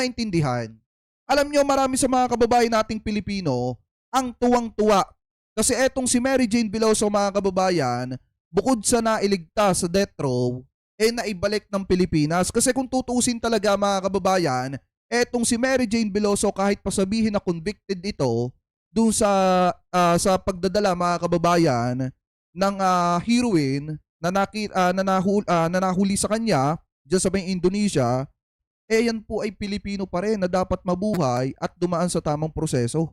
maintindihan. Alam nyo, marami sa mga kababayan nating Pilipino ang tuwang-tuwa. Kasi etong si Mary Jane Veloso, mga kababayan, bukod sa nailigtas sa death row, naibalik ng Pilipinas. Kasi kung tutuusin talaga, mga kababayan, etong si Mary Jane Veloso, kahit pasabihin na convicted ito dun sa pagdadala, mga kababayan, ng heroin na nahuli sa kanya dyan sa may Indonesia, yan po ay Pilipino pa rin na dapat mabuhay at dumaan sa tamang proseso.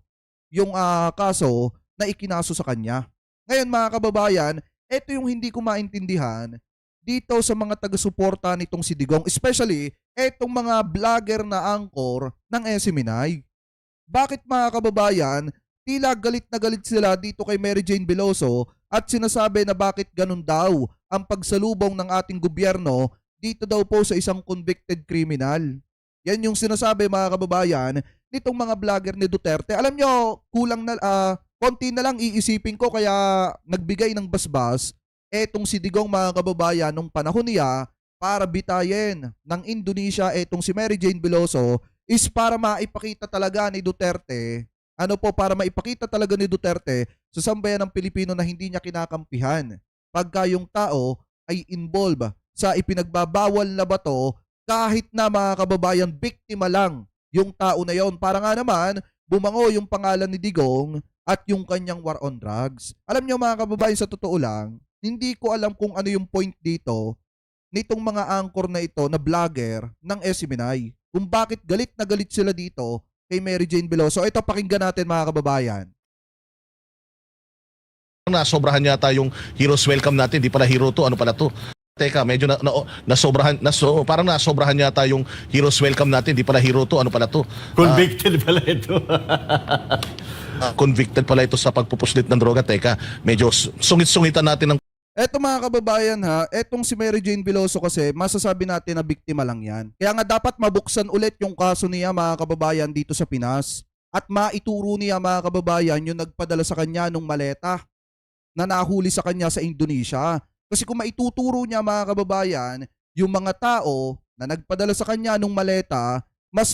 Yung kaso na ikinaso sa kanya. Ngayon, mga kababayan, ito yung hindi ko maintindihan dito sa mga taga-suporta nitong si Digong, especially etong mga vlogger na anchor ng SMNI. Bakit, mga kababayan, tila galit na galit sila dito kay Mary Jane Veloso at sinasabi na bakit ganun daw ang pagsalubong ng ating gobyerno dito daw po sa isang convicted criminal. Yan yung sinasabi, mga kababayan, nitong mga vlogger ni Duterte. Alam nyo, konti na lang iisipin ko kaya nagbigay ng basbas etong si Digong, mga kababayan, nung panahon niya para bitayin ng Indonesia etong si Mary Jane Veloso is para maipakita talaga ni Duterte, para maipakita talaga ni Duterte sa sambayan ng Pilipino na hindi niya kinakampihan pagka yung tao ay involved sa ipinagbabawal na bato kahit na, mga kababayan, biktima lang yung tao na yon. Para nga naman bumango yung pangalan ni Digong at yung kanyang war on drugs. Alam nyo, mga kababayan, sa totoo lang, hindi ko alam kung ano yung point dito nitong mga anchor na ito na vlogger ng SMNI. Kung bakit galit na galit sila dito kay Mary Jane Veloso. Ito, pakinggan natin, mga kababayan. Nasobrahan yata yung heroes welcome natin, di pala hero to, ano pala to? Teka, medyo parang nasobrahan yata yung heroes welcome natin, di pala hero to, ano pala to? Convicted pala ito. Convicted pala ito sa pagpupuslit ng droga. Teka, medyo sungit-sungitan natin ng... Eto, mga kababayan, etong si Mary Jane Veloso kasi masasabi natin na biktima lang yan. Kaya nga dapat mabuksan ulit yung kaso niya, mga kababayan, dito sa Pinas. At maituro niya, mga kababayan, yung nagpadala sa kanya nung maleta na nahuli sa kanya sa Indonesia. Kasi kung maituturo niya, mga kababayan, yung mga tao na nagpadala sa kanya nung maleta, mas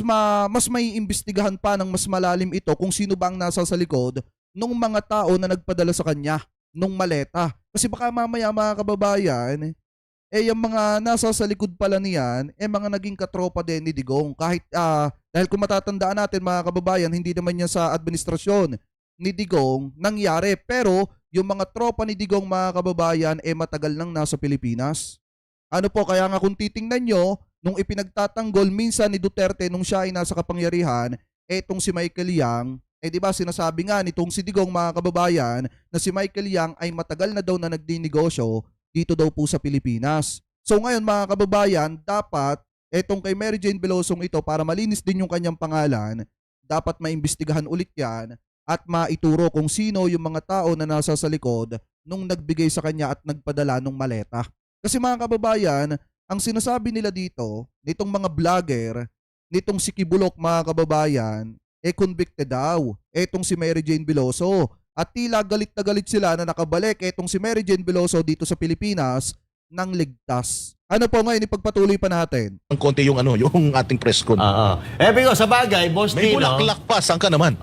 may imbestigahan pa ng mas malalim ito kung sino ba ang nasa sa likod nung mga tao na nagpadala sa kanya nung maleta. Kasi baka mamaya, mga kababayan, yung mga nasa sa likod pala niyan, mga naging katropa din ni Digong. Kahit, dahil kung matatandaan natin, mga kababayan, hindi naman niya sa administrasyon ni Digong nangyari. Pero, yung mga tropa ni Digong, mga kababayan, matagal nang nasa Pilipinas. Kaya nga kung titingnan nyo, nung ipinagtatanggol minsan ni Duterte nung siya ay nasa kapangyarihan, etong si Michael Yang, di ba sinasabi nga nitong si Digong, mga kababayan, na si Michael Yang ay matagal na daw na nagdinegosyo dito daw po sa Pilipinas. So ngayon, mga kababayan, dapat etong kay Mary Jane Velosong ito, para malinis din yung kanyang pangalan, dapat maimbestigahan ulit yan at maituro kung sino yung mga tao na nasa sa likod nung nagbigay sa kanya at nagpadala nung maleta. Kasi, mga kababayan, ang sinasabi nila dito, nitong mga vlogger, nitong si Kibulok, mga kababayan, convicted daw etong si Mary Jane Veloso. At tila galit na galit sila na nakabalik etong si Mary Jane Veloso dito sa Pilipinas ng ligtas. Ngayon, ipagpatuloy pa natin. Ang konti yung yung ating press con. Bigo, sa bagay, Boss May Dino. bulaklak pa, saan ka naman?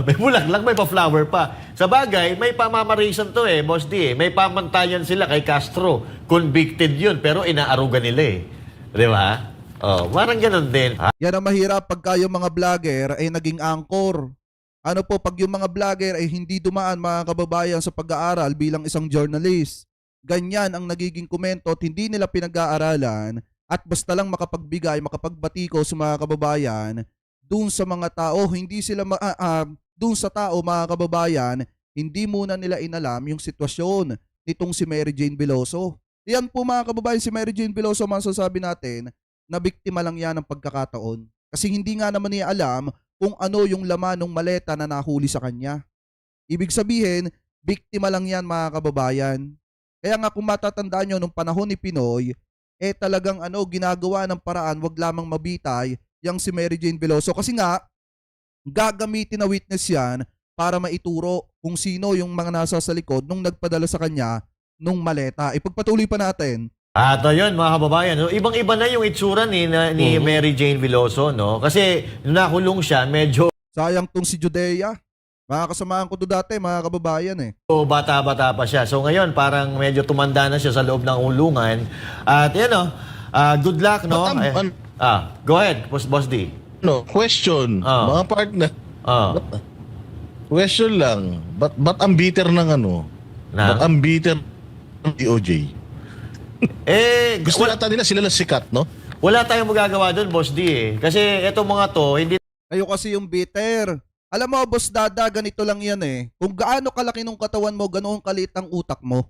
May bulaklak, may pa-flower pa. Sa bagay, may pamamarisan to Boss D. May pamantayan sila kay Castro. Convicted yun, pero inaaruga nila Di ba? Parang ganun din. Yan ang mahirap pagka yung mga vlogger ay naging anchor. Pag yung mga vlogger ay hindi dumaan, mga kababayan, sa pag-aaral bilang isang journalist. Ganyan ang nagiging komento at hindi nila pinag-aaralan at basta lang makapagbigay, makapagbatiko sa mga kababayan dun sa mga tao, hindi sila dun sa tao, mga kababayan, hindi muna nila inalam yung sitwasyon nitong si Mary Jane Veloso. Yan po, mga kababayan, si Mary Jane Veloso, masasabi natin na biktima lang yan ng pagkakataon. Kasi hindi nga naman niya alam kung ano yung laman ng maleta na nahuli sa kanya. Ibig sabihin, biktima lang yan, mga kababayan. Kaya nga kung matatandaan nyo, nung panahon ni Pinoy, talagang ginagawa ng paraan, wag lamang mabitay yang si Mary Jane Veloso. Kasi nga, gagamitin na witness yan para maituro kung sino yung mga nasa sa likod nung nagpadala sa kanya nung maleta. Ipagpatuloy pa natin. At yun, mga kababayan, no? Ibang-iba na yung itsura ni Mary Jane Veloso, no? Kasi nung nakulong siya, medyo Sayang tong si Judea. Mga kasamahan ko to dati, mga kababayan eh. bata-bata pa siya. So ngayon, parang medyo tumanda na siya sa loob ng ulungan. At yan, no? Good luck, no? But, Go ahead, Boss D. question, mga partner. Ah. Question lang, ba't ang bitter ng ano? Na? Ba't ang bitter ng DOJ? Gusto wala, nata nila sila lang sikat, no? wala tayong magagawa doon, Boss D, eh. Kasi etong mga to, hindi Kayo kasi yung bitter. Alam mo, Boss Dada, ganito lang yan eh. Kung gaano kalaki nung katawan mo, ganoon kalit ang utak mo.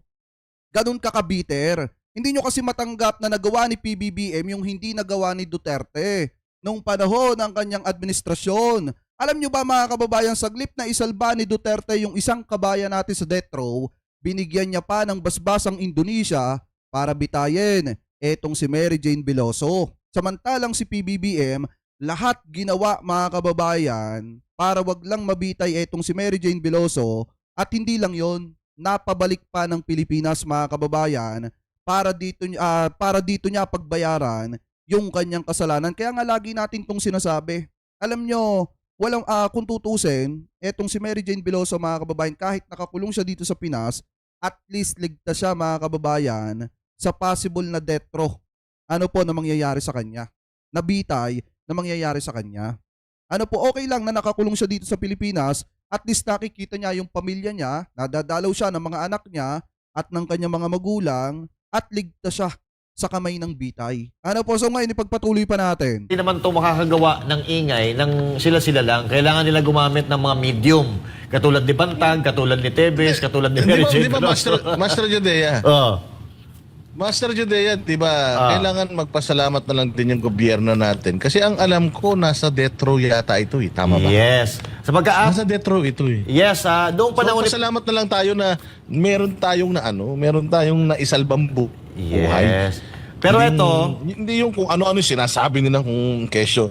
Ganon ka kabiter. Hindi nyo kasi matanggap na nagawa ni PBBM yung hindi nagawa ni Duterte nung panahon ng kanyang administrasyon. Alam nyo ba mga kababayan, saglip na isalba ni Duterte yung isang kabayan natin sa death row, binigyan niya pa ng basbasang Indonesia para bitayin etong si Mary Jane Veloso. Samantalang si PBBM, lahat ginawa mga kababayan para wag lang mabitay etong si Mary Jane Veloso at hindi lang yon, napabalik pa ng Pilipinas mga kababayan para dito niya pagbayaran yung kanyang kasalanan. Kaya nga lagi natin tong sinasabi. Alam nyo, walang kung tutusin, etong si Mary Jane Veloso mga kababayan, kahit nakakulong siya dito sa Pinas, at least ligtas siya mga kababayan sa possible na death row. Ano po na mangyayari sa kanya? Nabitay na mangyayari sa kanya. Ano po, okay lang na nakakulong siya dito sa Pilipinas, at least nakikita niya yung pamilya niya, nadadalaw siya ng mga anak niya at ng kanyang mga magulang, at ligtas siya sa kamay ng bitay. Ano po, so ngayon ipagpatuloy pa natin. Hindi naman ito makakagawa ng ingay ng sila-sila lang. Kailangan nila gumamit ng mga medium. Katulad ni Bantag, katulad ni Tevez, katulad ni Mary Jane Di ba Master Judea? Master Judea, di ba, kailangan magpasalamat na lang din yung gobyerno natin. Kasi ang alam ko, nasa death row yata ito eh. Tama ba? Yes. Sa Nasa death row ito eh. Yes, noong panahon So, pasalamat na lang tayo na meron tayong naisalbang buhay. Yes. Pero ito, Hindi yung kung ano-ano sinasabi nila kung kesyo.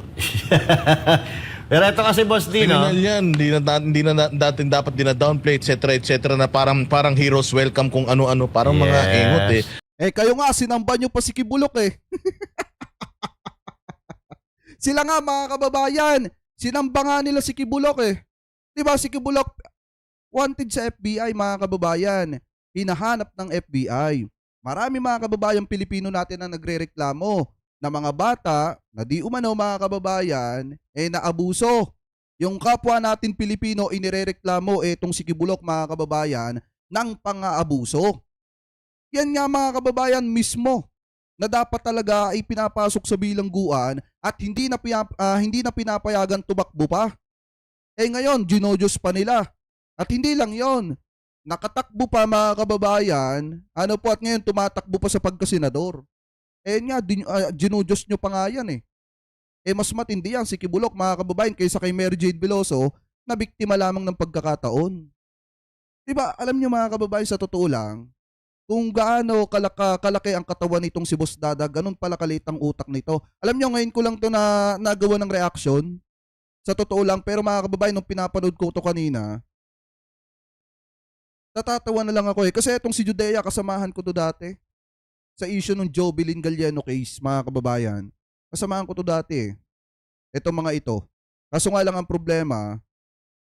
pero ito kasi Boss D, no? Criminal yan. Hindi na natin dapat dina-downplay, etc. na parang heroes welcome kung ano-ano. Parang mga Yes. engot eh. Eh kayo nga, sinamba nyo pa si Kibulok eh. Sila nga mga kababayan, sinamba nga nila si Kibulok eh. Diba si Kibulok, wanted sa FBI mga kababayan. Hinahanap ng FBI. Marami mga kababayan Pilipino natin na nagrereklamo na mga bata na di umano mga kababayan naabuso. Yung kapwa natin Pilipino inirereklamo itong si Kibulok mga kababayan ng pang-aabuso. Yan nga mga kababayan mismo na dapat talaga ay pinapasok sa bilangguan at hindi na pinapayagan tumakbo pa. Eh ngayon, ginojos pa nila. At hindi lang yon, nakatakbo pa mga kababayan, at ngayon tumatakbo pa sa pagkasenador. Eh nga, ginojos nyo pa nga yan eh. Eh mas matindi yan si Kibulok mga kababayan kaysa kay Mary Jane Veloso na biktima lamang ng pagkakataon. Diba, alam nyo mga kababayan sa totoo lang, kung gaano kalaki ang katawan nitong si Boss Dada, ganun pala kalit ang utak nito. Alam nyo, ngayon ko lang to na nagawa ng reaction. Sa totoo lang, pero mga kababayan, nung pinapanood ko to kanina, natatawa na lang ako eh. Kasi itong si Judea, kasamahan ko to dati. Sa issue ng Jovelyn Galliano case, mga kababayan. Kasamahan ko to dati eh. Itong mga ito. Kaso nga lang ang problema,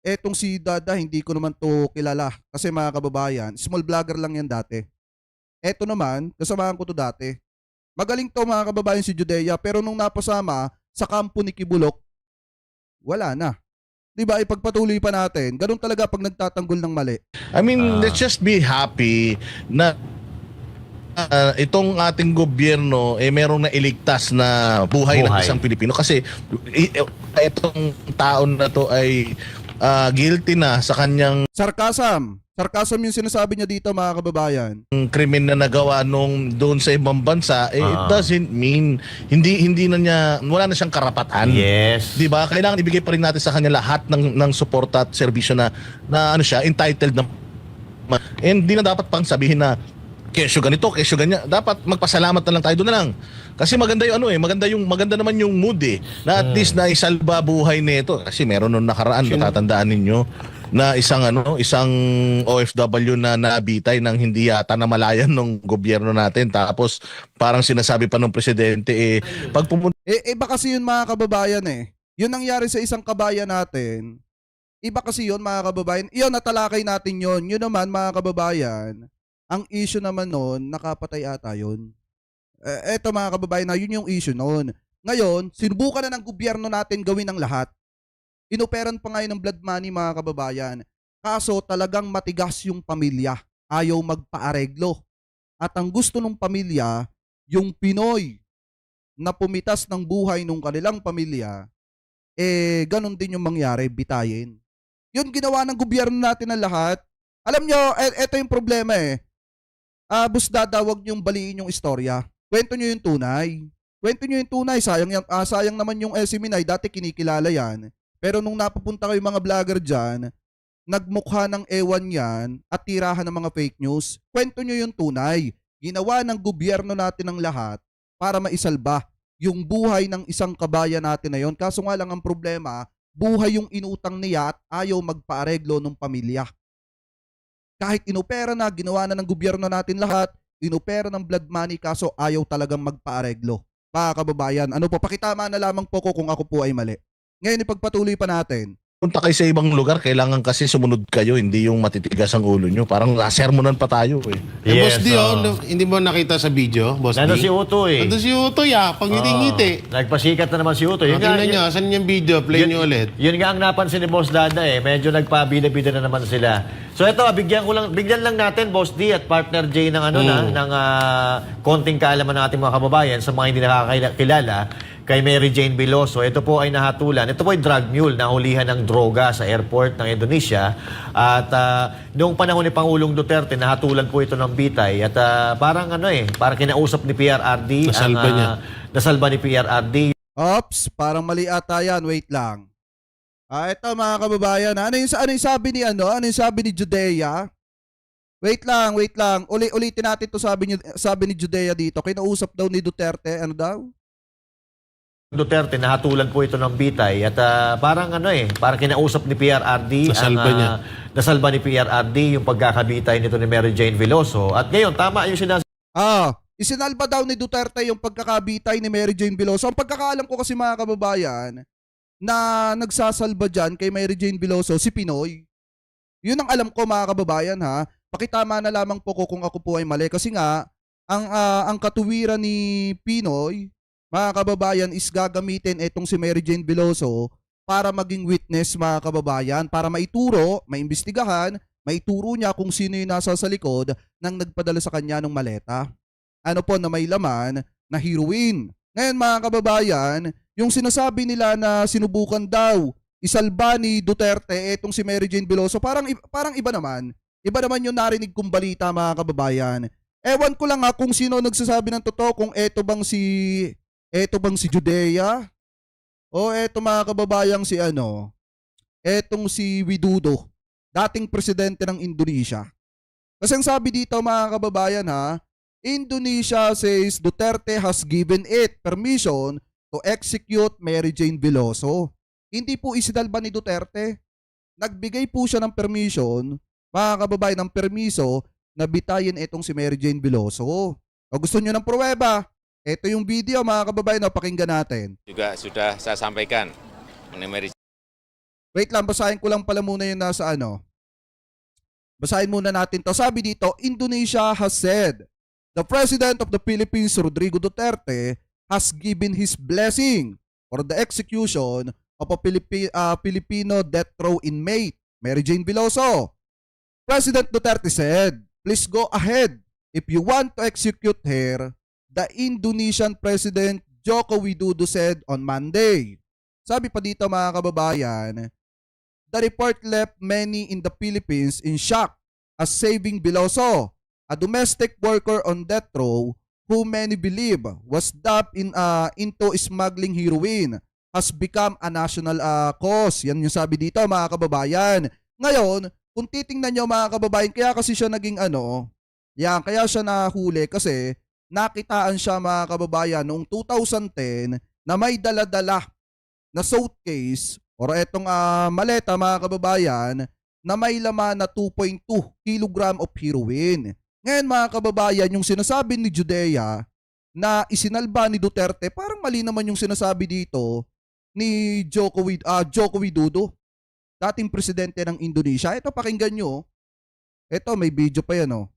etong si Dada, hindi ko naman to kilala. Kasi mga kababayan, small vlogger lang yan dati. Eto naman, kasamahan ko to dati. Magaling to mga kababayan si Judea, pero nung napasama sa kampo ni Kibulok, wala na. Diba, ipagpatuloy pa natin. Ganun talaga pag nagtatanggol ng mali. I mean, let's just be happy na itong ating gobyerno merong na iligtas na buhay ng isang Pilipino. Kasi itong taon na to ay guilty na sa kanyang Sarcasm yung sinasabi niya dito mga kababayan. krimen na nagawa doon sa ibang bansa, it doesn't mean hindi na niya, wala na siyang karapatan. Yes. 'Di ba? Kailangan ibigay pa rin natin sa kanya lahat ng suporta at serbisyo na ano siya, entitled na. And hindi na dapat pang sabihin na kesyo ganito, kesyo ganyan. Dapat magpasalamat na lang tayo doon na lang. Kasi maganda yung maganda naman yung mood eh. Na at least na isalba buhay nito. Kasi meron nung nakaraan, natatandaan ninyo. na isang OFW na naabitay ng hindi yata namalayan ng gobyerno natin. Tapos parang sinasabi pa ng presidente pag pumunta Iba kasi yun mga kababayan eh. Yun nangyari sa isang kabayan natin. Iba kasi yun mga kababayan. Iyon, natalakay natin yun. Yun naman mga kababayan, ang issue naman nun, nakapatay ata yun. Eto mga kababayan, na yun yung issue nun. Ngayon, sinubukan na ng gobyerno natin gawin ang lahat. Inoperan pa ngayon ng blood money mga kababayan. Kaso talagang matigas yung pamilya. Ayaw magpaareglo. At ang gusto ng pamilya, yung Pinoy na pumitas ng buhay ng kanilang pamilya, ganun din yung mangyari, bitayin. Yun ginawa ng gobyerno natin ng lahat. Alam nyo, eto yung problema eh. Busdada, wag niyong baliin yung istorya. Kwento nyo yung tunay. Kwento nyo yung tunay. Sayang naman yung SC Minay, dati kinikilala yan. Pero nung napupunta kayo mga vlogger dyan, nagmukha ng ewan yan at tirahan ng mga fake news. Kwento nyo yung tunay. Ginawa ng gobyerno natin ang lahat para maisalba yung buhay ng isang kabayan natin na yon. Kaso nga lang ang problema, buhay yung inutang niya at ayaw magpaareglo ng pamilya. Kahit inopera na, ginawa na ng gobyerno natin lahat, inopera ng blood money, kaso ayaw talagang magpaareglo. Mga kababayan, ano po, pakitama na lamang po ko kung ako po ay mali. Ngayon, ipagpatuloy pa natin. punta kayo sa ibang lugar, kailangan kasi sumunod kayo, hindi yung matitigas ang ulo nyo. Parang sermonan pa tayo eh. Boss D, hindi mo nakita sa video, Boss D? Nandun si Utoy. Nandun si Utoy, pangiti-ngiti. Nagpasikat na naman si Utoy. Tingnan nyo, saan yung video? Play nyo ulit. Yun nga ang napansin ni Boss Dada eh. Medyo nagpabida-bida na naman sila. So ito, bigyan lang natin Boss D at Partner J ng konting kaalaman ng ating mga kababayan sa mga hindi nakakilala kay Mary Jane Veloso. Ito po ay nahatulan. Ito po ay drug mule, nahulihan ng droga sa airport ng Indonesia. At noong panahon ni Pangulong Duterte, nahatulan po ito ng bitay. At parang parang kinausap ni PRRD. Nasalba niya. Nasalba ni PRRD. Ops, parang mali ata yan. Wait lang. Ito mga kababayan. Ano yung sabi ni Ano yung sabi ni Judea? Wait lang. Ulitin natin 'to sabi ni Judea dito. Kinausap daw ni Duterte, ano daw? Duterte, nahatulan po ito ng bitay at parang parang kinausap ni PRRD. Nasalba niya. Nasalba ni PRRD yung pagkakabitay nito ni Mary Jane Veloso. At ngayon, tama yung sinasabi. Isinalba daw ni Duterte yung pagkakabitay ni Mary Jane Veloso. Ang pagkakaalam ko kasi mga kababayan, na nagsasalba dyan kay Mary Jane Veloso, si Pinoy. Yun ang alam ko mga kababayan ha. Pakitama na lamang po ko kung ako po ay mali. Kasi nga, ang katuwiran ni Pinoy, mga kababayan, is gagamitin itong si Mary Jane Veloso para maging witness mga kababayan, para maituro, maimbestigahan, maituro niya kung sino yung nasa sa likod ng nagpadala sa kanya ng maleta. Ano po na may laman na heroin. Ngayon mga kababayan, yung sinasabi nila na sinubukan daw isalba ni Duterte itong si Mary Jane Veloso, parang iba naman. Iba naman yung narinig kong balita mga kababayan. Ewan ko lang kung sino nagsasabi ng totoo, kung eto bang si Judea o eto mga kababayang etong si Widodo, dating presidente ng Indonesia. Kasi ang sabi dito mga kababayan Indonesia says Duterte has given it permission to execute Mary Jane Veloso. Hindi po isinalba ni Duterte. Nagbigay po siya ng permission, mga kababayan, ng permiso na bitayin itong si Mary Jane Veloso. O gusto nyo ng pruweba? Ito yung video mga kababayan, pakinggan natin. Juga sudah saya sampaikan mengenai Mary. Wait lang, basahin ko lang pala muna yung nasa Basahin muna natin to. Sabi dito, Indonesia has said, the President of the Philippines, Rodrigo Duterte, has given his blessing for the execution of a Filipino death row inmate, Mary Jane Veloso. President Duterte said, please go ahead. If you want to execute her, the Indonesian President Joko Widodo said on Monday. Sabi pa dito mga kababayan, the report left many in the Philippines in shock as saving Veloso, a domestic worker on death row who many believe was dubbed into smuggling heroin, has become a national cause. Yan yung sabi dito mga kababayan. Ngayon, kung titingnan nyo mga kababayan, kaya kasi siya naging kaya siya nahuli kasi nakitaan siya mga kababayan noong 2010 na may dala-dala na suitcase or etong maleta mga kababayan na may laman na 2.2 kilogram of heroin. Ngayon mga kababayan, yung sinasabi ni Judea na isinalba ni Duterte, parang mali naman yung sinasabi dito ni Joko Widodo, dating presidente ng Indonesia. Ito, pakinggan nyo. Ito, may video pa yan.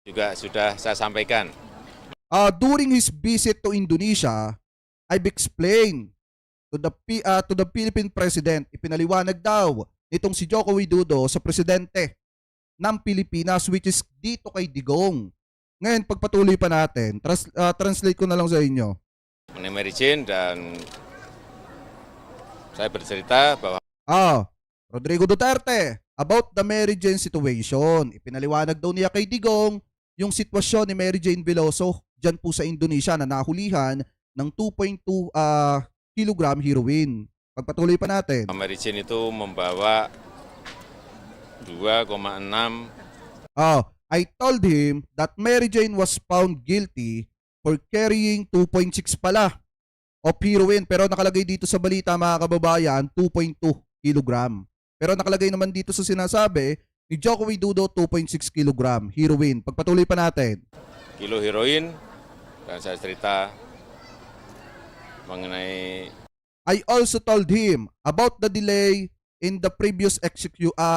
Juga sudah saya sampaikan. During his visit to Indonesia, I've explained to the Philippine President, ipinaliwanag daw nitong si Joko Widodo sa presidente ng Pilipinas, which is dito kay Digong. Ngayon, pagpatuloy pa natin, translate ko na lang sa inyo. Mengenai Mary Jane dan saya bercerita bahwa Rodrigo Duterte, about the Mary Jane situation. Ipinaliwanag daw niya kay Digong yung sitwasyon ni Mary Jane Veloso dyan po sa Indonesia na nahulihan ng 2.2 kilogram heroin. Pagpatuloy pa natin. Mary Jane itu membawa 2,6 I told him that Mary Jane was found guilty for carrying 2.6 pala of heroin. Pero nakalagay dito sa balita mga kababayan, 2.2 kilogram. Pero nakalagay naman dito sa sinasabi ni Joko Widodo, 2.6 kilogram heroin. Pagpatuloy pa natin. kilo heroin dan saya cerita mengenai I also told him about the delay in the previous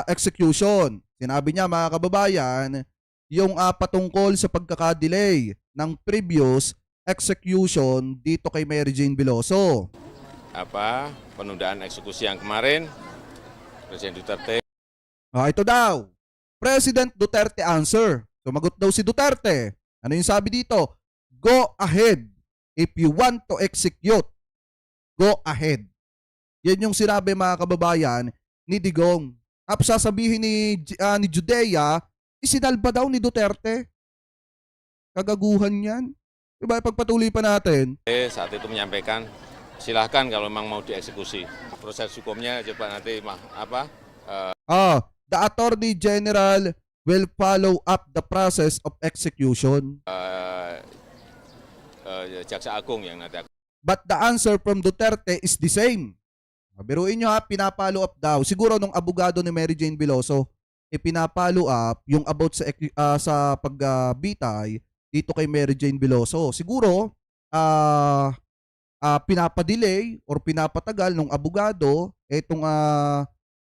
execution. Sinabi niya mga kababayan, yung patungkol sa pagkakadelay ng previous execution dito kay Mary Jane Veloso. penundaan eksekusi yang kemarin Presiden Duterte Ito daw, President Duterte answer. Sumagot daw si Duterte. Ano yung sabi dito? Go ahead. If you want to execute, go ahead. Yan yung sinabi mga kababayan ni Digong. Tapos sasabihin ni Judea, isinalba daw ni Duterte. Kagaguhan yan. Diba, pagpatuloy pa natin. saat itu menyampaikan silahkan kalau memang mau dieksekusi. Proses hukumnya coba nanti The Attorney General will follow up the process of execution. Jaksa Agung yang nanti akan But the answer from Duterte is the same. Biruin nyo pinapalo up daw. Siguro nung abogado ni Mary Jane Veloso, pinapalo up yung about sa pagbitay dito kay Mary Jane Veloso. Siguro, pinapadelay or pinapatagal nung abogado itong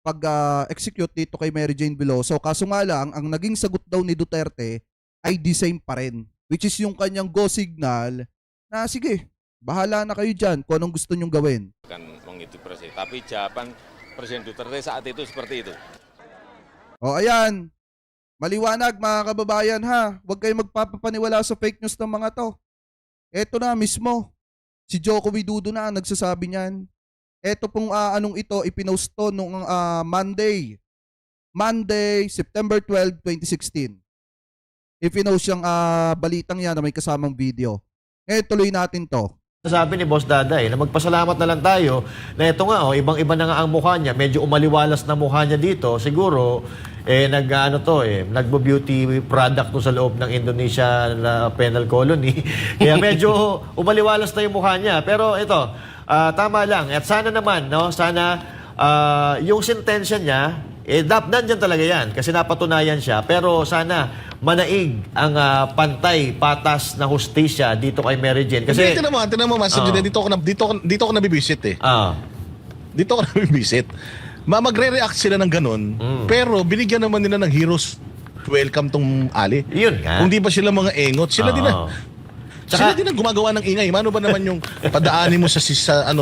pag-execute dito kay Mary Jane Veloso. Kaso nga lang, ang naging sagot daw ni Duterte ay the same pa rin. Which is yung kanyang go signal na sige, bahala na kayo dyan kung anong gusto nyong gawin. mengikuti proses. Tapi jawaban Presiden Duterte saat itu seperti itu. Ayan. Maliwanag mga kababayan ha. Huwag kayong magpapaniwala sa fake news ng mga to. Eto na mismo. Si Joko Widodo na ang nagsasabi niyan. Eto pong anong ito, ipinost to nung Monday, September 12, 2016. Ipinost siyang balitang yan na may kasamang video. Ngayon tuloy natin to. Sabi ni Boss Daday na magpasalamat na lang tayo na ito nga, ibang-iba na nga ang mukha niya. Medyo umaliwalas na mukha niya dito. Siguro, nagbo-beauty product to sa loob ng Indonesia penal colony. Kaya medyo umaliwalas na yung mukha niya. Pero ito, tama lang. At sana naman, no? Sana yung sentensya niya, nandyan talaga yan kasi napatunayan siya. Pero sana manaig ang pantay, patas na hustisya dito kay Mary Jane. Kasi Tinan mo, Master Jun, dito ako nabibisit eh. Dito ako nabibisit. Magre-react sila ng ganun, pero binigyan naman nila ng heroes welcome tong Ali. Yun nga. Kung di ba sila mga engot, sila din na. Sila din ang gumagawa ng ingay. Mano ba naman yung padaanin mo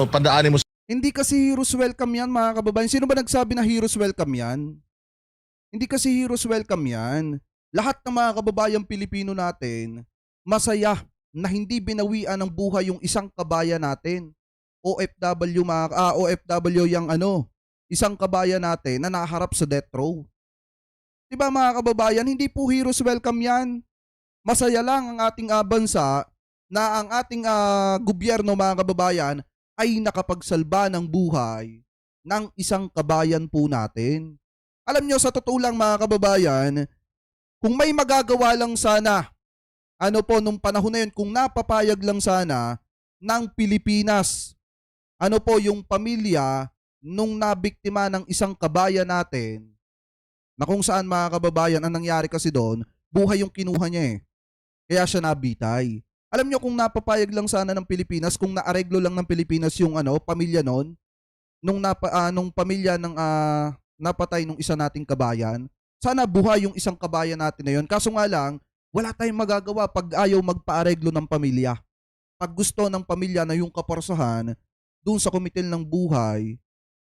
padaanin mo Hindi kasi heroes welcome yan mga kababayan. Sino ba nagsabi na heroes welcome yan? Hindi kasi heroes welcome yan. Lahat ng mga kababayang Pilipino natin, masaya na hindi binawian ng buhay yung isang kabayan natin. OFW yung isang kabayan natin na naharap sa death row. Diba mga kababayan, hindi po heroes welcome yan. Masaya lang ang ating bansa na ang ating gobyerno mga kababayan ay nakapagsalba ng buhay ng isang kabayan po natin. Alam nyo, sa totoo lang mga kababayan, kung may magagawa lang sana, nung panahon na yun, kung napapayag lang sana ng Pilipinas, yung pamilya nung nabiktima ng isang kabayan natin Na kung saan mga kababayan, ang nangyari kasi doon, buhay yung kinuha niya eh. Kaya siya nabitay. Alam nyo kung napapayag lang sana ng Pilipinas, kung naareglo lang ng Pilipinas yung pamilya noon, nung pamilya ng napatay nung isa nating kabayan, sana buhay yung isang kabayan natin na yun. Kaso nga lang, wala tayong magagawa pag ayaw magpaareglo ng pamilya. Pag gusto ng pamilya na yung kaporsahan, dun sa kumitil ng buhay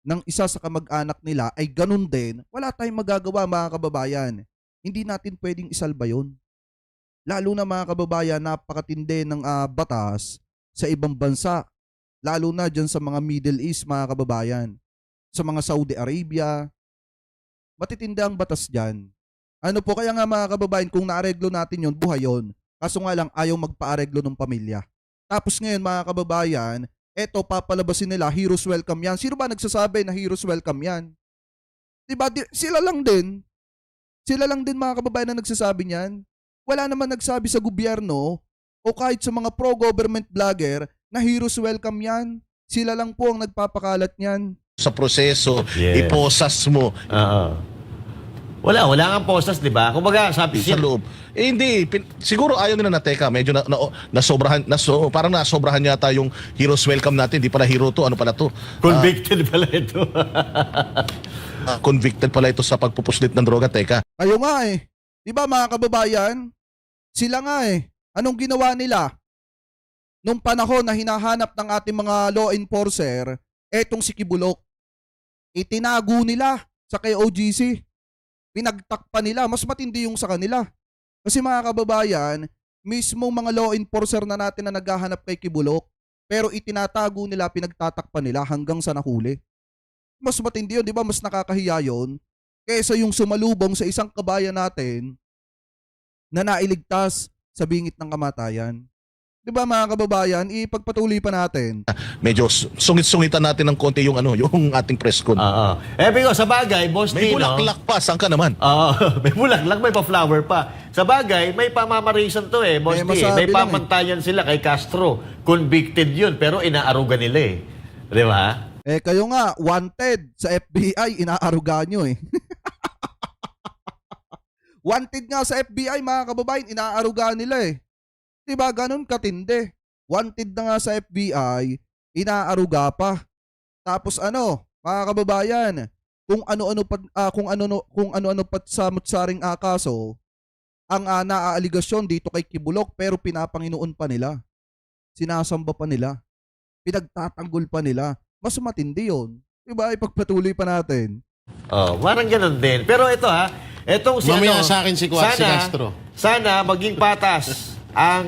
ng isa sa kamag-anak nila ay ganun din, wala tayong magagawa mga kababayan. Hindi natin pwedeng isalba yun. Lalo na mga kababayan, napakatindi ng batas sa ibang bansa. Lalo na dyan sa mga Middle East mga kababayan. Sa mga Saudi Arabia, matitindi ang batas dyan. Ano po, kaya nga mga kababayan, kung naareglo natin yun, buhay yun. Kaso nga lang, ayaw magpaareglo ng pamilya. Tapos ngayon mga kababayan, eto papalabasin nila, heroes welcome yan. Sino ba nagsasabi na heroes welcome yan? Diba? Sila lang din. Sila lang din mga kababayan na nagsasabi niyan. Wala naman nagsabi sa gobyerno o kahit sa mga pro-government vlogger na heroes welcome yan. Sila lang po ang nagpapakalat niyan. Sa proseso, Yeah. iposas mo Oo. Wala kang postas, di ba? Kumbaga, sabi sa loob. Hindi, siguro ayaw nila na teka, medyo nasobrahan, parang nasobrahan yata yung heroes welcome natin. Di pala hero to, ano pala to? convicted pala ito. Convicted pala ito sa pagpupuslit ng droga, teka. Kayo nga eh. Di ba mga kababayan? Sila nga eh. Anong ginawa nila? Nung panahon na hinahanap ng ating mga law enforcer, etong si Kibulok, itinago nila sa KOGC. Pinagtakpan nila. Mas matindi yung sa kanila. Kasi mga kababayan, mismo mga law enforcer na natin na naghahanap kay Kibulok, pero itinatago nila, pinagtatakpan nila hanggang sa nahuli. Mas matindi yun, di ba? Mas nakakahiya yun kaysa yung sumalubong sa isang kabayan natin na nailigtas sa bingit ng kamatayan. Di ba mga kababayan, ipagpatuloy pa natin. Medyo sungit-sungitan natin ng konti yung yung ating press con. Oo. Bigo, sa bagay, Boss May Tino. bulaklak pa, saan ka naman? Oo, may bulaklak, may pa-flower pa. Sa bagay, may pamamarisan to eh, Boss T. masabi May lang pamantayan sila kay Castro. Convicted yun, pero inaaruga nila eh. Di ba? Kayo nga, wanted sa FBI, inaaruga nyo eh. Wanted nga sa FBI, mga kababayan, inaaruga nila eh. Diba, ganun katindi. Wanted na nga sa FBI, inaaruga pa. Tapos mga kababayan, kung ano-ano pa samot-saring kaso, ang naaaligasyon dito kay Kibulok, pero pinapanginoon pa nila. Sinasamba pa nila. Pinagtatanggol pa nila. Mas matindi yun. Diba, ipagpatuloy pa natin. Parang ganun din. Pero ito etong si Mamaya sa akin si Castro. Sana maging patas ang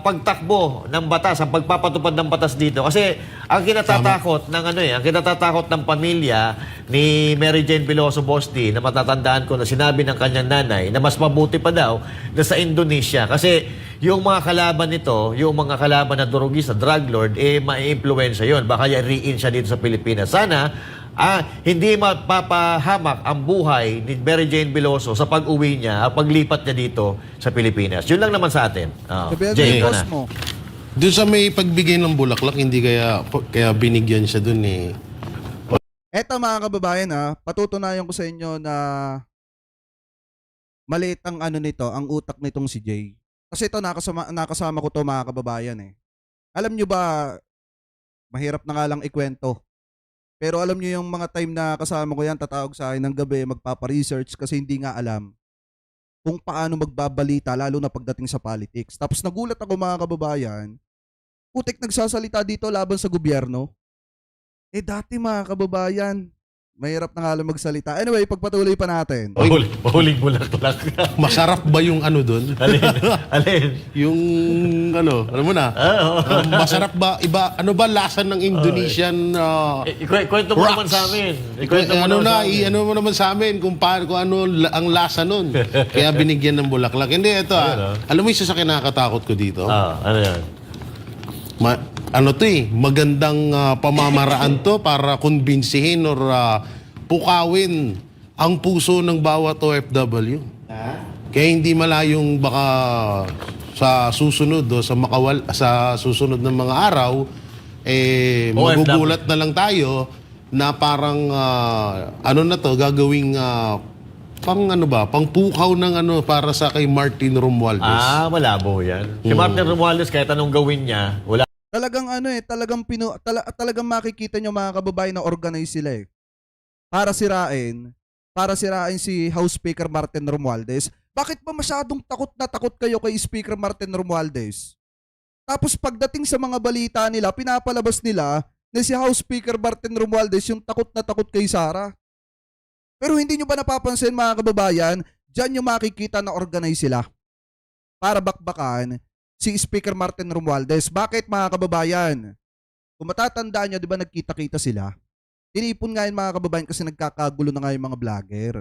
pagtakbo ng batas, ang pagpapatupad ng batas dito. Kasi ang kinatatakot ng ang kinatatakot ng pamilya ni Mary Jane Veloso Bosti, na matatandaan ko na sinabi ng kanyang nanay na mas mabuti pa daw na sa Indonesia. Kasi yung mga kalaban nito, yung mga kalaban na durugista, drug lord, ma-influensya yun. Baka i-re-in siya dito sa Pilipinas. Sana hindi mapapahamak ang buhay ni Mary Jane Veloso sa pag-uwi niya, paglipat niya dito sa Pilipinas. Yun lang naman sa atin. Sabihan Jay, mo, ikaw boss na. mo. Doon sa may pagbigay ng bulaklak, hindi kaya binigyan siya doon eh. Eto mga kababayan patutunayan ko sa inyo na maliit ang nito, ang utak nitong si Jay. Kasi ito nakasama ko to mga kababayan eh. Alam nyo ba, mahirap na nga lang ikwento. Pero alam nyo yung mga time na kasama ko yan, tatawag sa akin ng gabi, magpapa-research kasi hindi nga alam kung paano magbabalita, lalo na pagdating sa politics. Tapos nagulat ako mga kababayan, putik nagsasalita dito laban sa gobyerno. Dati mga kababayan, mahirap na nga lang magsalita. Anyway, pagpatuloy pa natin. Mahuling bulaklak. Masarap ba yung doon? Alin? Yung alam mo na. Masarap ba? Iba, ano ba lasa ng Indonesian Kwento mo naman sa amin. Ikwento mo naman sa amin. Ano mo naman sa amin kung ano ang lasa nun. Kaya binigyan ng bulaklak. Hindi, ito alam mo isa sa kinakatakot ko dito? Ano yan? Magandang pamamaraan to para kumbinsihin or pukawin ang puso ng bawat OFW. Kaya hindi malayong baka sa susunod sa susunod ng mga araw magugulat na lang tayo na parang gagawing pang ano ba, pang pukaw ng ano para sa kay Martin Romualdez. Malabo yan. Si Martin Romualdez, kahit anong gawin niya, wala. Talagang ano eh, talagang makikita nyo mga kababayan na organize sila eh. Para sirain si House Speaker Martin Romualdez. Bakit ba masyadong takot kayo kay Speaker Martin Romualdez? Tapos pagdating sa mga balita nila, pinapalabas nila na si House Speaker Martin Romualdez yung takot na takot kay Sara. Pero hindi nyo ba napapansin mga kababayan, dyan nyo makikita na organize sila para bakbakan si Speaker Martin Romualdez. Bakit mga kababayan? Kung matatandaan nyo, di ba nagkita-kita sila? Tinipon nga yun mga kababayan kasi nagkakagulo na nga yung mga vlogger.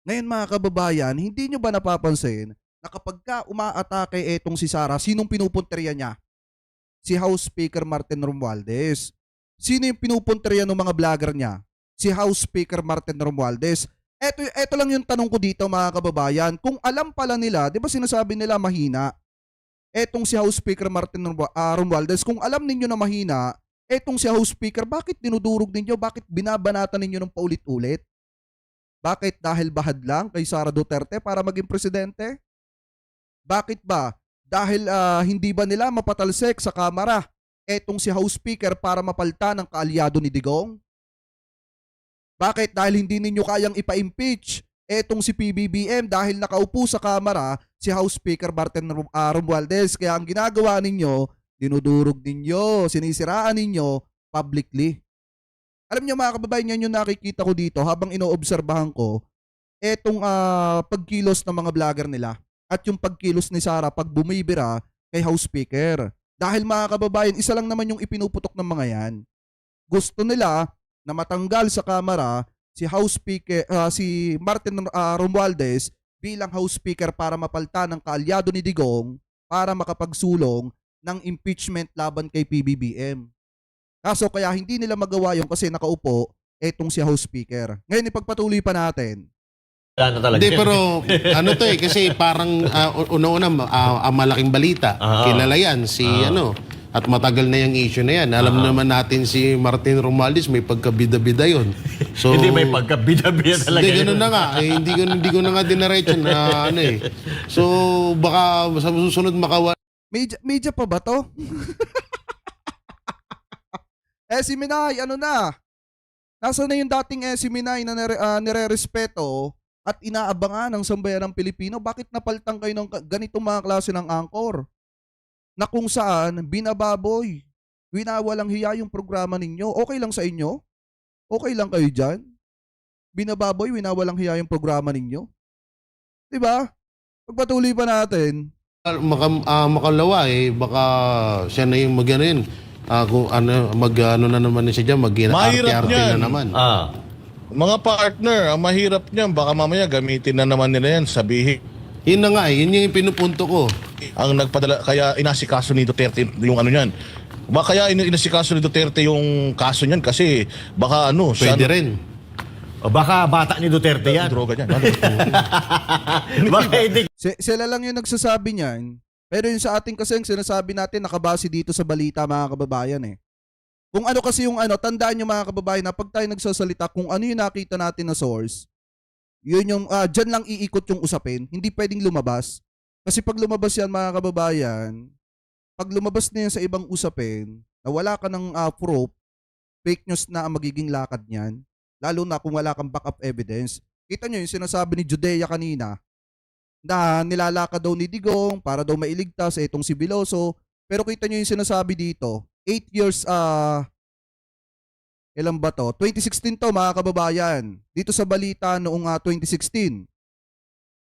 Ngayon mga kababayan, hindi nyo ba napapansin na kapag ka umaatake etong si Sara, sinong pinupunteriya niya? Si House Speaker Martin Romualdez. Sino yung pinupunteriya ng mga vlogger niya? Si House Speaker Martin Romualdez. Eto lang yung tanong ko dito mga kababayan. Kung alam pala nila, di ba sinasabi nila mahina? Etong si House Speaker Martin Romualdez, kung alam ninyo na mahina, etong si House Speaker, bakit dinudurog ninyo? Bakit binabanatan ninyo ng paulit-ulit? Bakit dahil bahad lang kay Sara Duterte para maging presidente? Bakit ba? Dahil hindi ba nila mapatalsik sa Kamara etong si House Speaker para mapalta ng kaalyado ni Digong? Bakit? Dahil hindi ninyo kayang ipa-impeach etong si PBBM dahil nakaupo sa Kamara si House Speaker Martin Romualdez. Kaya ang ginagawa ninyo, dinudurog ninyo, sinisiraan ninyo publicly. Alam niyo mga kababayan, yan yung nakikita ko dito habang inoobserbahan ko etong pagkilos ng mga vlogger nila at yung pagkilos ni Sara pag bumibira kay House Speaker. Dahil mga kababayan, isa lang naman yung ipinuputok ng mga yan. Gusto nila na matanggal sa Kamara si House Speaker, si Martin Romualdez bilang House Speaker para mapalta ng kaalyado ni Digong para makapagsulong ng impeachment laban kay PBBM. Kaso kaya hindi nila magawa yun kasi nakaupo etong si House Speaker. Ngayon ipagpatuloy pa natin. Wala na talaga. Hindi, pero ano to eh, kasi parang una-una ang malaking balita. Kilala yan, si ano, at matagal na yung issue na yan. Alam naman natin si Martin Romualdez, may pagkabida-bida yun. So, Hindi may pagkabida-bida talaga. Hindi, ganun na nga. Hindi ko na nga dinaretso na ano eh. So, baka sa susunod makawa. Media pa ba to? si Minay, ano na? Nasaan na yung dating si Minay na nire-respeto at inaabangan ng sambayan ng Pilipino? Bakit napaltang kayo ng ganitong mga klase ng anchor? Na kung saan binababoy, winawalang hiya yung programa ninyo. Okay lang sa inyo? Okay lang kayo dyan? Binababoy, winawalang hiya yung programa ninyo? Diba? Pagpatuloy pa natin. Makalawa eh, baka siya na yung mag-ano yun. Kung ano na naman siya dyan, Mahirap mag-arte yan. na naman. Mga partner, ang mahirap niyan, baka mamaya gamitin na naman nila yan, sabihin. Yun na nga eh, yun yung pinupunto ko. Ang nagpadala, kaya inasikaso ni Duterte yung ano niyan. Baka kaya inasikaso ni Duterte yung kaso niyan kasi baka ano, Pwede rin. O baka bata ni Duterte yan. droga niyan. Baka hindi. Sila lang yung nagsasabi niyan. Pero yung sa ating kasi yung sinasabi natin nakabase dito sa balita mga kababayan eh. Kung ano kasi yung ano, tandaan nyo mga kababayan na pag tayo nagsasalita, kung ano yung nakita natin na source, yun yung, dyan lang iikot yung usapin. Hindi pwedeng lumabas. Kasi pag lumabas yan mga kababayan, pag lumabas na yan sa ibang usapin, na wala ka ng proof, fake news na ang magiging lakad niyan. Lalo na kung wala kang backup evidence. Kita nyo yung sinasabi ni Judea kanina, na nilalakad daw ni Digong para daw mailigtas itong si Biloso. Pero kita nyo yung sinasabi dito, 8 years, ilan ba to? 2016 to mga kababayan. Dito sa balita noong 2016.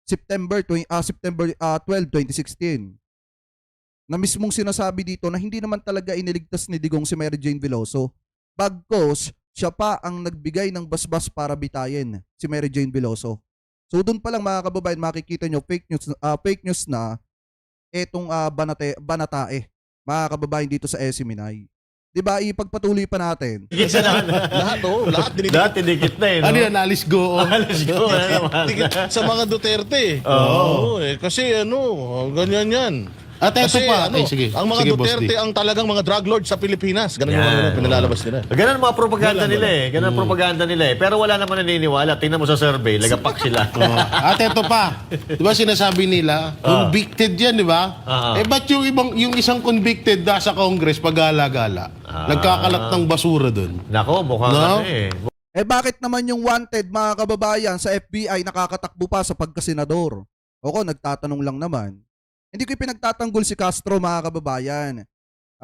September 12, 2016. Na mismong sinasabi dito na hindi naman talaga iniligtas ni Digong si Mary Jane Veloso. Bagkos, siya pa ang nagbigay ng basbas para bitayin si Mary Jane Veloso. So doon pa lang mga kababayan makikita nyo fake news na etong banatae mga kababayan dito sa Minay. 'Di ba? Ipagpatuloy pa natin. Lahat Dikit na eh. No? Ano yan, alis go. Alis ko. Dikit sa mga Duterte. Oo. Kasi ganyan yan. At eto Kasi pa, ano, sige, ang mga sige, Boss Duterte D. ang talagang mga drug lords sa Pilipinas. Ganun yung Yan. mga pinalalabas nila. Ganun mga propaganda nila eh. Ganun ang propaganda nila eh. Pero wala naman naniniwala. Tingnan mo sa survey, lagapak sila. At eto pa, di ba sinasabi nila, convicted yan, di ba? Ba't yung isang convicted sa Congress pag-gala-gala? Nagkakalat ng basura dun. Nako, mukhang No? ano eh. Bakit naman yung wanted mga kababayan sa FBI nakakatakbo pa sa pagkasenador? Ako, nagtatanong lang naman. Hindi ko pinagtatanggol si Castro mga kababayan.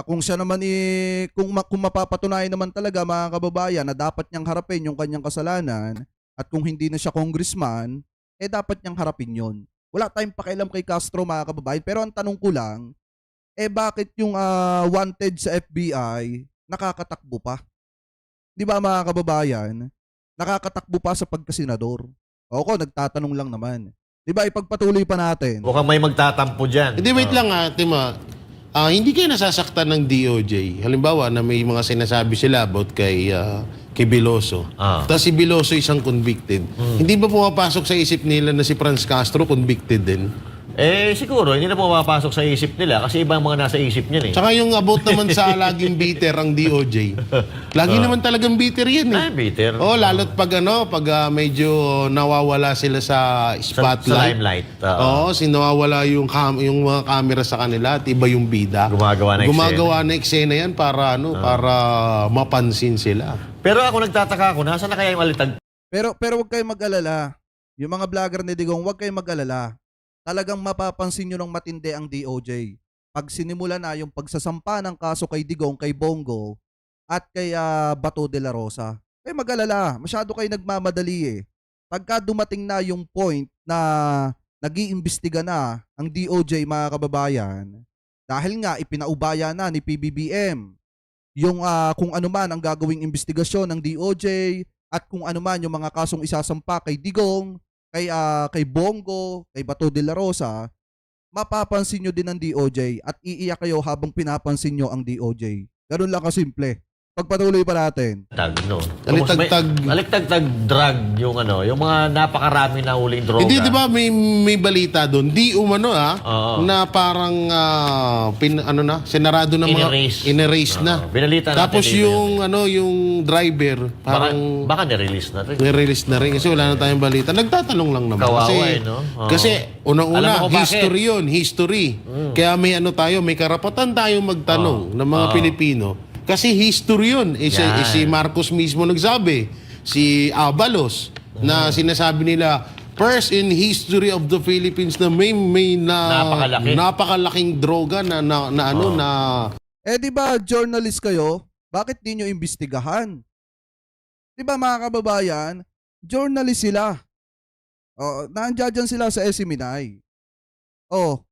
Kung siya naman kung mapapatunayan naman talaga mga kababayan na dapat niyang harapin yung kanyang kasalanan at kung hindi na siya congressman, dapat niyang harapin yon. Wala tayong pakialam kay Castro mga kababayan. Pero ang tanong ko lang, bakit yung wanted sa FBI nakakatakbo pa? Di ba mga kababayan? Nakakatakbo pa sa pagkasenador. Ako, nagtatanong lang naman. Di ba, ipagpatuloy pa natin. Mukhang may magtatampo dyan. Hindi, wait lang Tima. Hindi kayo nasasaktan ng DOJ. Halimbawa, na may mga sinasabi sila about kay Biloso. Tapos si Biloso isang convicted. Hindi ba pumapasok sa isip nila na si Franz Castro convicted din? Siguro, hindi na pumapasok sa isip nila kasi ibang mga nasa isip niyan eh. Tsaka yung about naman sa laging bitter ang DOJ. Lagi naman talagang bitter yan eh. Bitter. Lalo't pag medyo nawawala sila sa Sa spotlight. limelight. Nawawala yung mga camera sa kanila at iba yung bida. Gumagawa na eksena yan para para mapansin sila. Pero ako nagtataka ako, nasa na kaya yung alitag? Pero wag kayong mag-alala. Yung mga vlogger ni Digong, wag kayong mag-alala. Talagang mapapansin nyo ng matindi ang DOJ. Pag sinimula na yung pagsasampa ng kaso kay Digong, kay Bongo, at kay Bato de la Rosa, mag-alala. Masyado kayo nagmamadali eh. Pagka dumating na yung point na nag-iimbestiga na ang DOJ mga kababayan, dahil nga ipinaubaya na ni PBBM yung kung ano man ang gagawing investigasyon ng DOJ at kung ano man yung mga kasong isasampa kay Digong, kay Bongo, kay Bato de la Rosa, mapapansin nyo din ang DOJ at iiyak kayo habang pinapansin nyo ang DOJ. Ganun lang kasimple. Pagpatuloy pa natin. Aliktag-tag drug yung yung mga napakarami na huling droga. Hindi, di ba may balita doon? Di umano na parang sinarado na mga in-erase na. Binalita natin. Tapos yung yung driver parang baka ni-release na rin. ni-release na rin kasi wala na tayong balita. Nagtatanong lang naman. Kawawa Kasi, no? kasi unang-una, Alam mo kung history yun. History. Kaya may may karapatan tayo magtanong ng mga Pilipino. Kasi history yun. Si Marcos mismo nagsabi. Si Abalos na sinasabi nila, first in history of the Philippines na may napakalaking droga na Di ba journalist kayo? Bakit di nyo imbestigahan? Di ba mga kababayan? Journalist sila. Nandiyan dyan sila sa SMNI.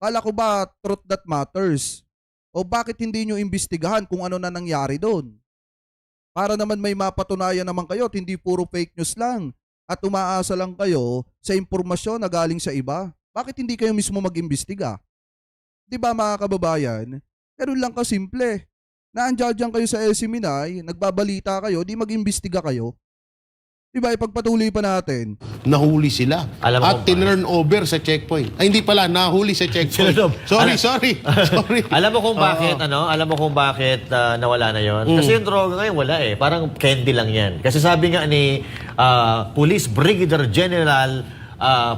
Kala ko ba truth that matters? Bakit hindi nyo imbestigahan kung ano na nangyari doon? Para naman may mapatunayan naman kayo at hindi puro fake news lang at umaasa lang kayo sa impormasyon na galing sa iba. Bakit hindi kayo mismo mag-imbestiga? Di ba mga kababayan? Ganun lang kasimple. Naandyan kayo sa SMNI, nagbabalita kayo, di mag-imbestiga kayo. Diba, ipagpatuloy pa natin. Nahuli sila. At tinurn over sa checkpoint. Ay, hindi pala, nahuli sa checkpoint. Sorry. Alam mo kung bakit, Alam mo kung bakit nawala na yon? Kasi yung droga ngayon wala eh. Parang candy lang yan. Kasi sabi nga ni Police Brigadier General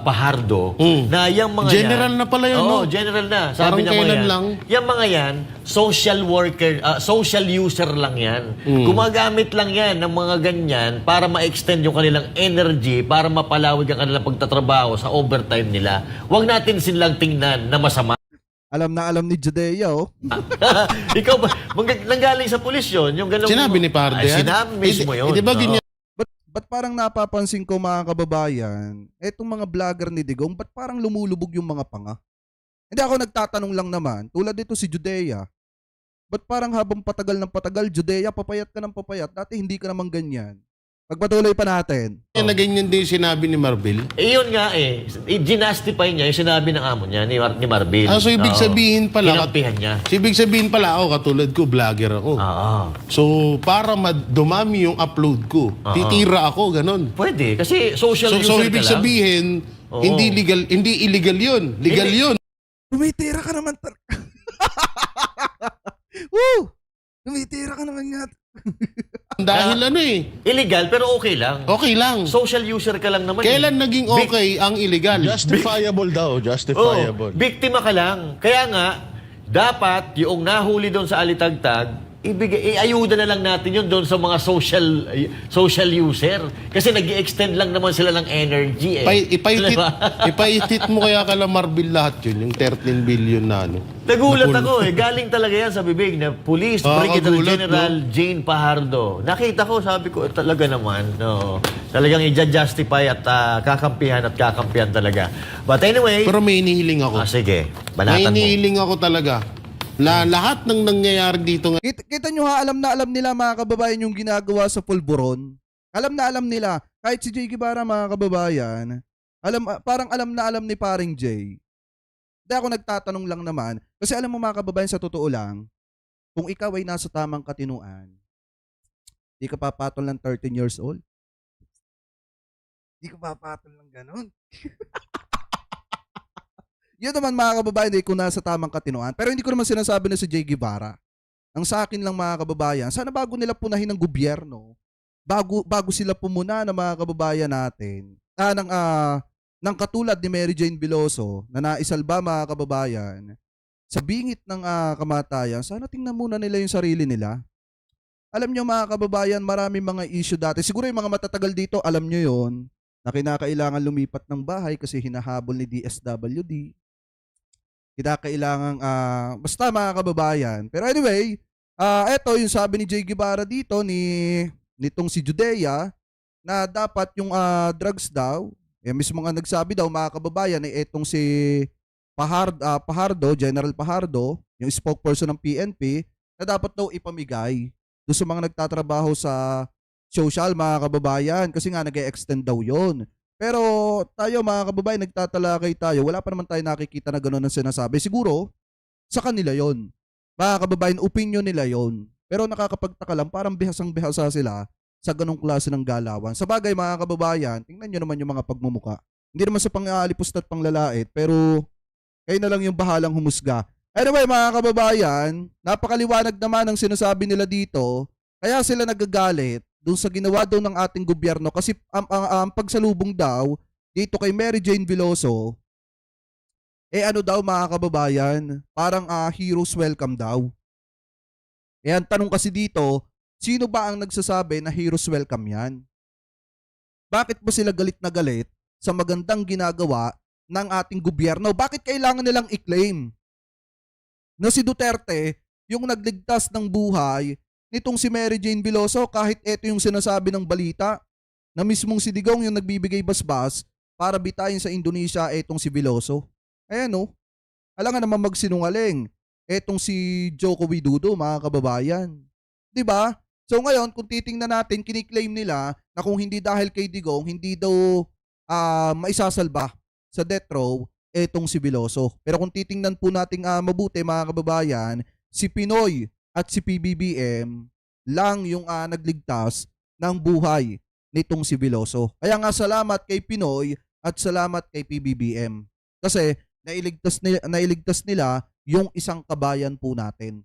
Pajardo na yung mga General yan, na pala yun, no? General na. Sabi Parang niya kailan yan, lang. yung mga yan, social worker, social user lang yan. Gumagamit lang yan ng mga ganyan para ma-extend yung kanilang energy, para mapalawig ang kanilang pagtatrabaho sa overtime nila. Huwag natin silang tingnan na masama. Alam na alam ni Judea, Ikaw ba, nanggaling sa pulis yun? Yung ganun, Sinabi ni Parde yan? Sinabi mismo yun. Di ba ganyan? Ba't parang napapansin ko mga kababayan, etong mga vlogger ni Digong, ba't parang lumulubog yung mga panga? Hindi, ako nagtatanong lang naman, tulad dito si Judea, ba't parang habang patagal ng patagal, Judea, papayat ka ng papayat, dati hindi ka naman ganyan. Pagpatuloy pa natin. Na ganyan din sinabi ni Marbil. Yun nga eh. Ginastify niya yung sinabi ng amo niya ni Marbil. So ibig sabihin pala, kinampihan niya. ibig sabihin pala ako, katulad ko, vlogger ako. So para dumami yung upload ko, titira ako, ganun. Pwede. Kasi social user So ka ibig lang. sabihin, hindi illegal yun. Legal yun. Tumitira ka naman. nga. Dahil ano eh, Illegal pero okay lang. okay lang. Social user ka lang naman. Kailan naging okay ang illegal? Justifiable daw, justifiable. Biktima ka lang. Kaya nga, dapat yung nahuli doon sa alitagtag, iayuda na lang natin yun doon sa mga social user. Kasi nag-extend lang naman sila ng energy eh. Ipaitit mo kaya kala Marbil lahat yun, yung 13 billion na ano. Nagulat ako eh. Galing talaga yan sa bibig na Police Brigadier Nakakagulat, General Jane Pajardo. Nakita ko, sabi ko, talaga naman. No. Talagang i-justify at kakampihan talaga. But anyway, Pero may inihiling ako. sige. May Banatan mo. inihiling ako talaga. Lahat ng nangyayari dito Kita nyo ha, alam na alam nila mga kababayan yung ginagawa sa Pulburon. Alam na alam nila. Kahit si Jay Guevara mga kababayan, parang alam na alam ni paring Jay. Hindi ako nagtatanong lang naman. Kasi alam mo mga kababayan, sa totoo lang, kung ikaw ay nasa tamang katinuan, di ka papatol ng 13 years old. Di ka papatol ng ganon. Yun naman mga kababayan, kung nasa tamang katinuan. Pero hindi ko naman sinasabi na si Jay Guevara. Ang sa akin lang mga kababayan, sana bago nila punahin ng gobyerno, bago sila pumuna ng mga kababayan natin, ng katulad ni Mary Jane Biloso na naisalba mga kababayan sa bingit ng kamatayan, sana tingnan muna nila yung sarili nila. Alam nyo mga kababayan, marami mga issue dati. Siguro yung mga matatagal dito, alam nyo yon na kinakailangan lumipat ng bahay kasi hinahabol ni DSWD. Kinakailangan, basta mga kababayan. Pero anyway, eto yung sabi ni Jay Guevara dito, nitong si Judea, na dapat yung drugs daw, mismo nga nagsabi daw mga kababayan, etong si Pajardo, General Pajardo, yung spokesperson ng PNP, na dapat daw ipamigay doon sa mga nagtatrabaho sa social mga kababayan kasi nga nag-extend daw yon. Pero tayo mga kababayan, nagtatalakay tayo, wala pa naman tayo nakikita na gano'n ang sinasabi. Siguro, sa kanila yon. Mga kababayan, opinion nila yon. Pero nakakapagtaka lang, parang bihasang-bihasa sila sa ganong klase ng galawan. Sa bagay mga kababayan, tingnan nyo naman yung mga pagmumuka. Hindi naman sa pang-aalipos at panglalait, pero kayo na lang yung bahalang humusga. Anyway mga kababayan, napakaliwanag naman ang sinasabi nila dito, kaya sila nagagalit doon sa ginawa daw ng ating gobyerno kasi ang pagsalubong daw dito kay Mary Jane Biloso, ano daw mga kababayan, parang heroes welcome daw. Ang tanong kasi dito, sino ba ang nagsasabi na heroes welcome yan? Bakit ba sila galit na galit sa magandang ginagawa ng ating gobyerno? Bakit kailangan nilang i-claim na si Duterte yung nagligtas ng buhay nitong si Mary Jane Biloso kahit ito yung sinasabi ng balita na mismong si Digong yung nagbibigay basbas para bitayin sa Indonesia etong si Biloso. Ayan o. Alam nga naman magsinungaling etong si Joko Widodo mga kababayan. 'Di ba? So ngayon kung titingnan natin, kiniklaim nila na kung hindi dahil kay Digong, hindi daw maisasalba sa death row etong si Biloso. Pero kung titingnan po natin mabuti mga kababayan, si Pinoy at si PBBM lang yung nagligtas ng buhay nitong si Biloso. Kaya nga salamat kay Pinoy at salamat kay PBBM. Kasi nailigtas nila yung isang kabayan po natin.